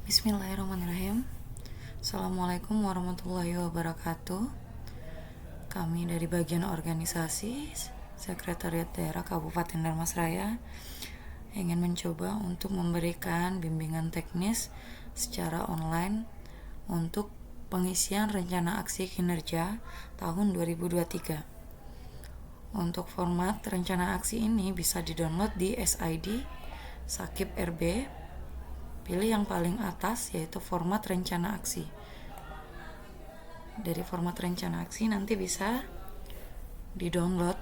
Bismillahirrahmanirrahim. Assalamualaikum warahmatullahi wabarakatuh. Kami dari bagian organisasi Sekretariat Daerah Kabupaten Dharmasraya ingin mencoba untuk memberikan bimbingan teknis secara online untuk pengisian rencana aksi kinerja tahun 2023. Untuk format rencana aksi ini bisa didownload di SID Sakib RB. Pilih yang paling atas, yaitu format rencana aksi. Dari format rencana aksi nanti bisa di-download.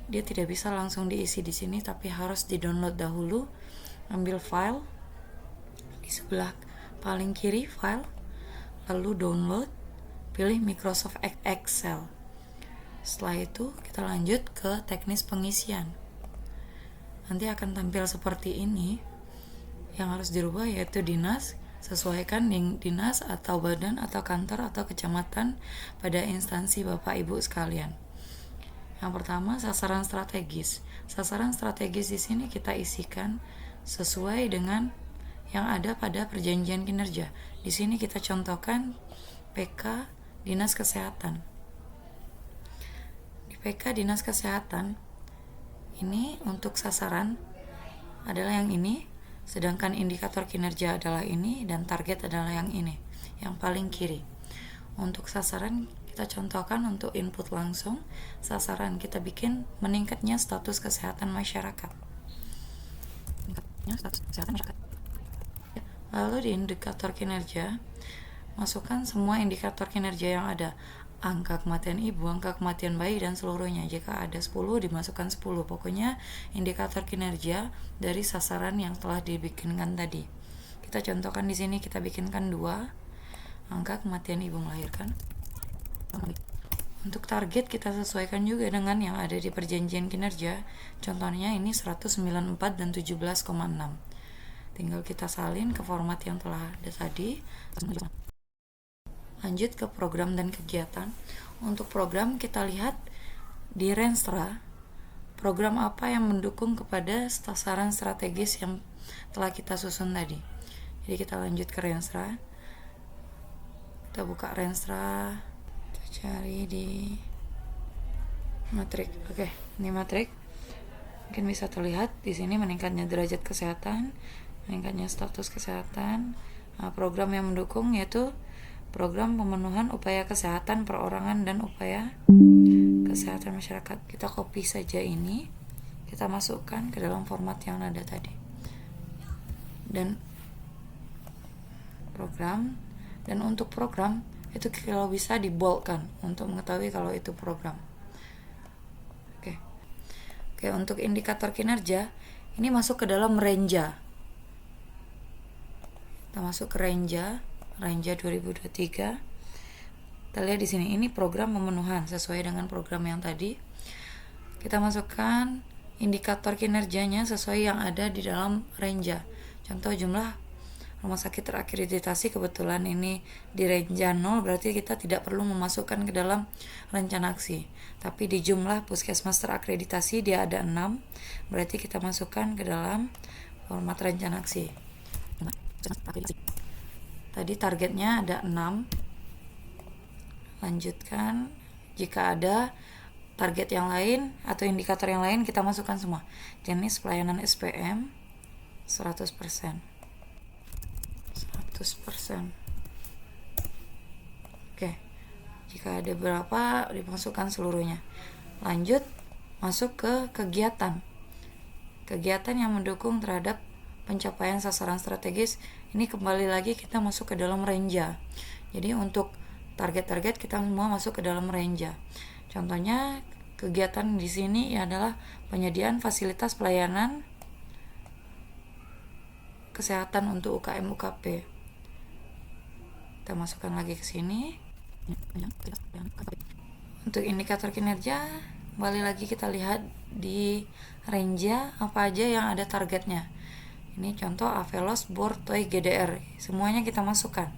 Dia tidak bisa langsung diisi di sini, tapi harus di-download dahulu. Ambil file di sebelah paling kiri, file, lalu download, pilih Microsoft Excel. Setelah itu kita lanjut ke teknis pengisian. Nanti akan tampil seperti ini. Yang harus dirubah yaitu dinas, sesuaikan dinas atau badan atau kantor atau kecamatan pada instansi Bapak Ibu sekalian. Yang pertama, sasaran strategis. Sasaran strategis di sini kita isikan sesuai dengan yang ada pada perjanjian kinerja. Di sini kita contohkan PK Dinas Kesehatan. Di PK Dinas Kesehatan ini untuk sasaran adalah yang ini, sedangkan indikator kinerja adalah ini dan target adalah yang ini, yang paling kiri. Untuk sasaran kita contohkan untuk input langsung, sasaran kita bikin meningkatnya status kesehatan masyarakat. Lalu di indikator kinerja, masukkan semua indikator kinerja yang ada. Angka kematian ibu, angka kematian bayi, dan seluruhnya. Jika ada 10, dimasukkan 10. Pokoknya indikator kinerja dari sasaran yang telah dibikinkan tadi. Kita contohkan di sini, kita bikinkan 2. Angka kematian ibu melahirkan. Untuk target kita sesuaikan juga dengan yang ada di perjanjian kinerja. Contohnya ini 194 dan 17,6. Tinggal kita salin ke format yang telah ada tadi. Lanjut ke program dan kegiatan. Untuk program kita lihat di Renstra, program apa yang mendukung kepada sasaran strategis yang telah kita susun tadi. Jadi kita lanjut ke Renstra. Kita buka Renstra, kita cari di matrik. Oke, ini matrik. Mungkin bisa terlihat di sini meningkatnya derajat kesehatan, meningkatnya status kesehatan. Nah, program yang mendukung yaitu program pemenuhan upaya kesehatan perorangan dan upaya kesehatan masyarakat. Kita copy saja ini, kita masukkan ke dalam format yang ada tadi. Dan program, dan untuk program itu kalau bisa diboldkan untuk mengetahui kalau itu program. Oke, untuk indikator kinerja ini masuk ke dalam Renja. Kita masuk ke Renja 2023. Kita lihat di sini, ini program pemenuhan sesuai dengan program yang tadi. Kita masukkan indikator kinerjanya sesuai yang ada di dalam Renja. Contoh jumlah rumah sakit terakreditasi, kebetulan ini di Renja 0, berarti kita tidak perlu memasukkan ke dalam rencana aksi. Tapi di jumlah puskesmas terakreditasi dia ada 6, berarti kita masukkan ke dalam format rencana aksi. Tadi targetnya ada 6. Lanjutkan. Jika ada target yang lain atau indikator yang lain, kita masukkan semua. Jenis pelayanan SPM 100%. Oke. Jika ada berapa, dimasukkan seluruhnya. Lanjut, masuk ke kegiatan. Kegiatan yang mendukung terhadap pencapaian sasaran strategis. Ini kembali lagi kita masuk ke dalam Renja. Jadi untuk target-target kita semua masuk ke dalam Renja. Contohnya kegiatan di sini adalah penyediaan fasilitas pelayanan kesehatan untuk UKM UKP. Kita masukkan lagi ke sini. Untuk indikator kinerja, kembali lagi kita lihat di Renja apa aja yang ada targetnya. Ini contoh Avelos, Bor, Toy, GDR. Semuanya kita masukkan.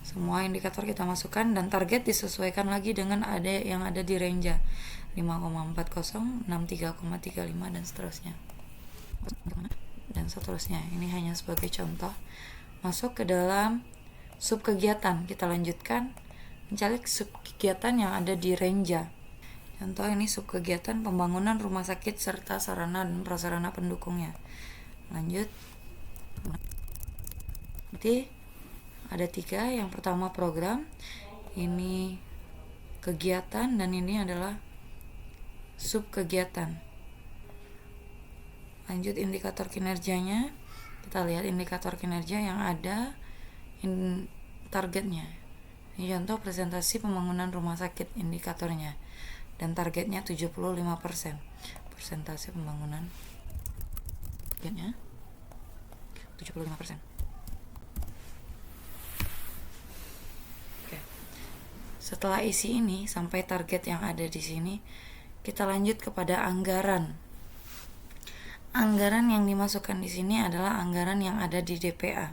Semua indikator kita masukkan dan target disesuaikan lagi dengan yang ada di Renja 5,40, 63,35 dan seterusnya. Dan seterusnya. Ini hanya sebagai contoh. Masuk ke dalam sub kegiatan, kita lanjutkan mencari sub kegiatan yang ada di Renja. Contoh ini sub kegiatan pembangunan rumah sakit serta sarana dan prasarana pendukungnya. Lanjut. Berarti ada 3. Yang pertama program, ini kegiatan, dan ini adalah sub kegiatan. Lanjut indikator kinerjanya. Kita lihat indikator kinerja yang ada targetnya. Ini contoh presentasi pembangunan rumah sakit indikatornya. Dan targetnya 75%. Persentase pembangunan targetnya 75%. Oke. Setelah isi ini sampai target yang ada di sini, kita lanjut kepada anggaran. Anggaran yang dimasukkan di sini adalah anggaran yang ada di DPA.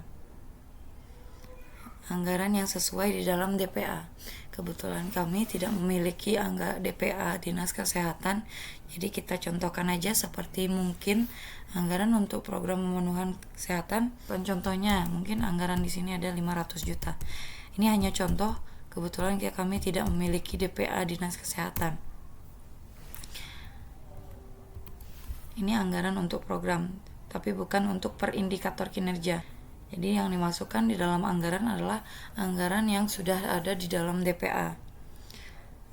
Anggaran yang sesuai di dalam DPA. Kebetulan kami tidak memiliki DPA Dinas Kesehatan, jadi kita contohkan aja seperti mungkin anggaran untuk program pemenuhan kesehatan. Contohnya mungkin anggaran di sini ada 500 juta. Ini hanya contoh, kebetulan kami tidak memiliki DPA Dinas Kesehatan. Ini anggaran untuk program, tapi bukan untuk per indikator kinerja. Jadi yang dimasukkan di dalam anggaran adalah anggaran yang sudah ada di dalam DPA.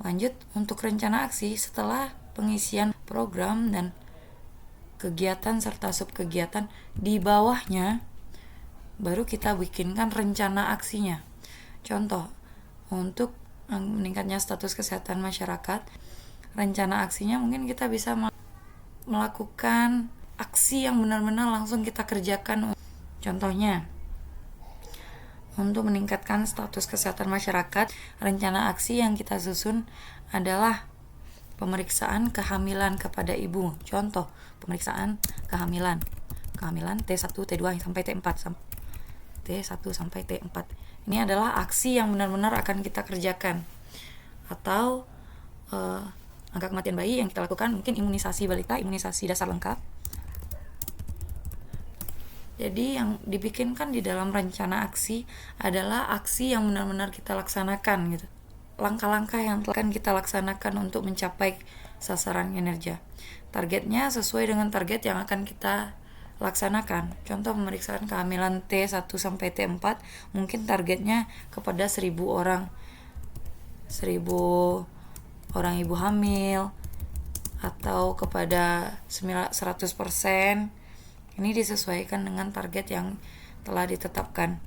Lanjut, untuk rencana aksi setelah pengisian program dan kegiatan serta subkegiatan, di bawahnya baru kita bikinkan rencana aksinya. Contoh, untuk meningkatnya status kesehatan masyarakat, rencana aksinya mungkin kita bisa melakukan aksi yang benar-benar langsung kita kerjakan. Contohnya, untuk meningkatkan status kesehatan masyarakat, rencana aksi yang kita susun adalah pemeriksaan kehamilan kepada ibu. Contoh, pemeriksaan kehamilan T1, T2 sampai T4. T1 sampai T4. Ini adalah aksi yang benar-benar akan kita kerjakan. Atau angka kematian bayi yang kita lakukan, mungkin imunisasi balita, imunisasi dasar lengkap. Jadi yang dibikinkan di dalam rencana aksi adalah aksi yang benar-benar kita laksanakan gitu. Langkah-langkah yang akan kita laksanakan untuk mencapai sasaran kinerja. Targetnya sesuai dengan target yang akan kita laksanakan. Contoh pemeriksaan kehamilan T1 sampai T4, mungkin targetnya kepada 1000 orang. 1000 orang ibu hamil atau kepada 100%. Ini disesuaikan dengan target yang telah ditetapkan.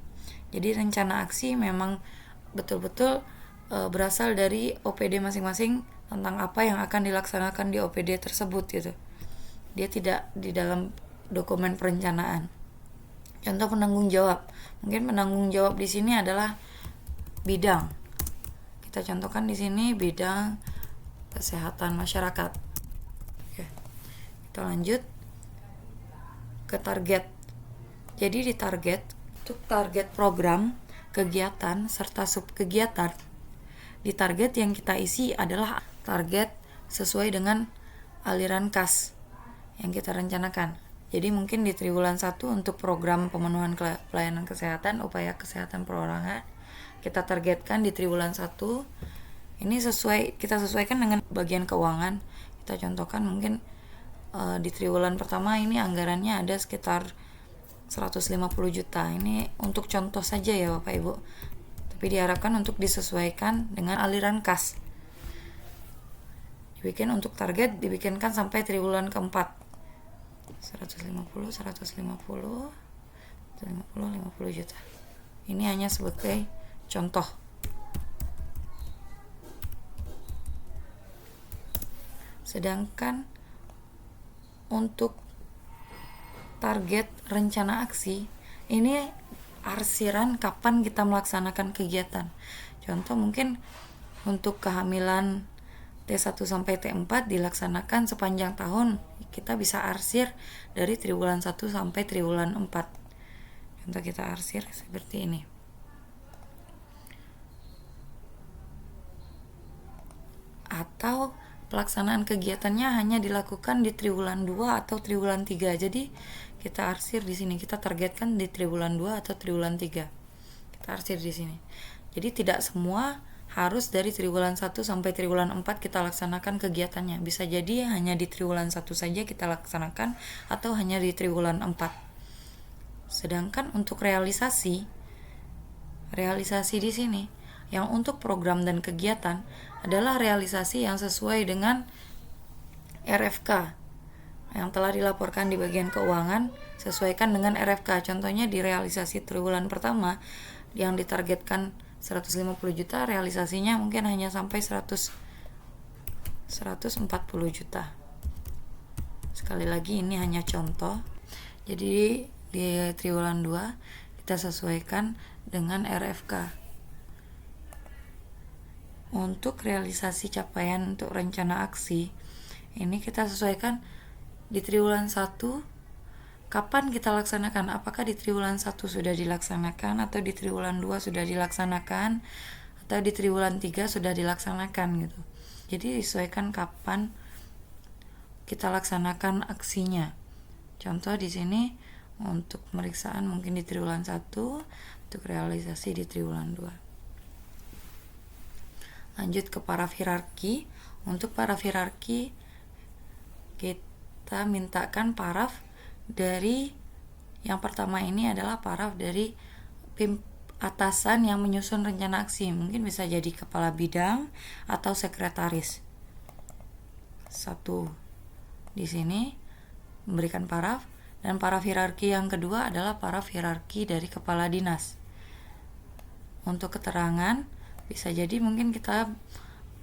Jadi rencana aksi memang betul-betul berasal dari OPD masing-masing tentang apa yang akan dilaksanakan di OPD tersebut gitu. Dia tidak di dalam dokumen perencanaan. Contoh penanggung jawab. Mungkin penanggung jawab di sini adalah bidang. Kita contohkan di sini bidang kesehatan masyarakat. Oke. Kita lanjut ke target. Jadi di target, untuk target program, kegiatan, serta subkegiatan, di target yang kita isi adalah target sesuai dengan aliran kas yang kita rencanakan. Jadi mungkin di triwulan 1 untuk program pemenuhan pelayanan kesehatan, upaya kesehatan perorangan, kita targetkan di triwulan 1. Ini kita sesuaikan dengan bagian keuangan. Kita contohkan mungkin di triwulan pertama ini anggarannya ada sekitar 150 juta. Ini untuk contoh saja ya Bapak Ibu. Tapi diharapkan untuk disesuaikan dengan aliran kas. Untuk target dibikinkan sampai triwulan keempat. 150 juta. Ini hanya sebagai contoh. Sedangkan untuk target rencana aksi, ini arsiran kapan kita melaksanakan kegiatan. Contoh mungkin untuk kehamilan T1 sampai T4 dilaksanakan sepanjang tahun. Kita bisa arsir dari triwulan 1 sampai triwulan 4. Contoh kita arsir seperti ini. Atau pelaksanaan kegiatannya hanya dilakukan di triwulan 2 atau triwulan 3. Jadi kita arsir di sini. Kita targetkan di triwulan 2 atau triwulan 3. Kita arsir di sini. Jadi tidak semua harus dari triwulan 1 sampai triwulan 4 kita laksanakan kegiatannya. Bisa jadi hanya di triwulan 1 saja kita laksanakan atau hanya di triwulan 4. Sedangkan untuk realisasi di sini yang untuk program dan kegiatan adalah realisasi yang sesuai dengan RFK yang telah dilaporkan di bagian keuangan, sesuaikan dengan RFK. Contohnya di realisasi triwulan pertama yang ditargetkan 150 juta, realisasinya mungkin hanya sampai 140 juta. Sekali lagi ini hanya contoh. Jadi di triwulan 2 kita sesuaikan dengan RFK. Untuk realisasi capaian untuk rencana aksi, ini kita sesuaikan di triwulan 1 kapan kita laksanakan, apakah di triwulan 1 sudah dilaksanakan atau di triwulan 2 sudah dilaksanakan atau di triwulan 3 sudah dilaksanakan gitu. Jadi disesuaikan kapan kita laksanakan aksinya. Contoh di sini untuk pemeriksaan mungkin di triwulan 1, untuk realisasi di triwulan 2. Lanjut ke paraf hierarki. Untuk paraf hierarki kita mintakan paraf dari yang pertama ini adalah paraf dari atasan yang menyusun rencana aksi. Mungkin bisa jadi kepala bidang atau sekretaris. 1 di sini memberikan paraf, dan paraf hierarki yang kedua adalah paraf hierarki dari kepala dinas. Untuk keterangan bisa jadi mungkin kita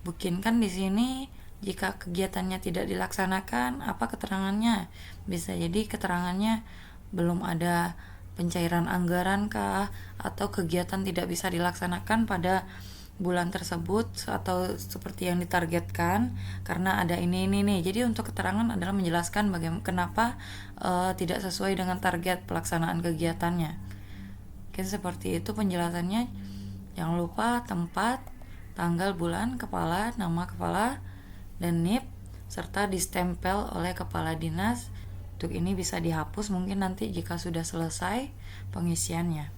bikinkan di sini jika kegiatannya tidak dilaksanakan, apa keterangannya? Bisa jadi keterangannya belum ada pencairan anggaran kah, atau kegiatan tidak bisa dilaksanakan pada bulan tersebut atau seperti yang ditargetkan karena ada ini nih. Jadi untuk keterangan adalah menjelaskan bagaimana kenapa tidak sesuai dengan target pelaksanaan kegiatannya. Mungkin seperti itu penjelasannya. Jangan lupa tempat, tanggal, bulan, kepala, nama kepala, dan NIP, serta distempel oleh kepala dinas. Untuk ini bisa dihapus mungkin nanti jika sudah selesai pengisiannya.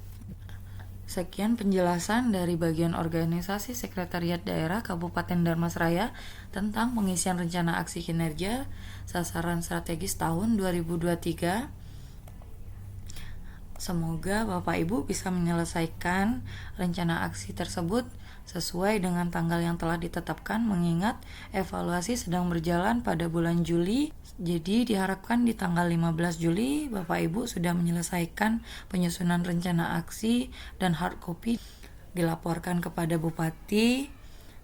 Sekian penjelasan dari bagian organisasi Sekretariat Daerah Kabupaten Dharmasraya tentang pengisian rencana aksi kinerja sasaran strategis tahun 2023. Semoga Bapak Ibu bisa menyelesaikan rencana aksi tersebut sesuai dengan tanggal yang telah ditetapkan, mengingat evaluasi sedang berjalan pada bulan Juli. Jadi diharapkan di tanggal 15 Juli Bapak Ibu sudah menyelesaikan penyusunan rencana aksi dan hard copy dilaporkan kepada Bupati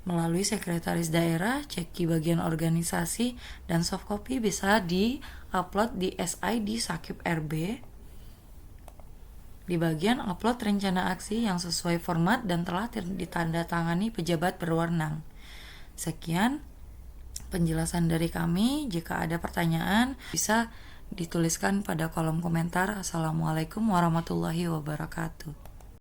melalui Sekretaris Daerah, ceki bagian organisasi, dan soft copy bisa di-upload di SI di Sakip RB. Di bagian upload rencana aksi yang sesuai format dan telah ditandatangani pejabat berwenang. Sekian penjelasan dari kami. Jika ada pertanyaan bisa dituliskan pada kolom komentar. Assalamualaikum warahmatullahi wabarakatuh.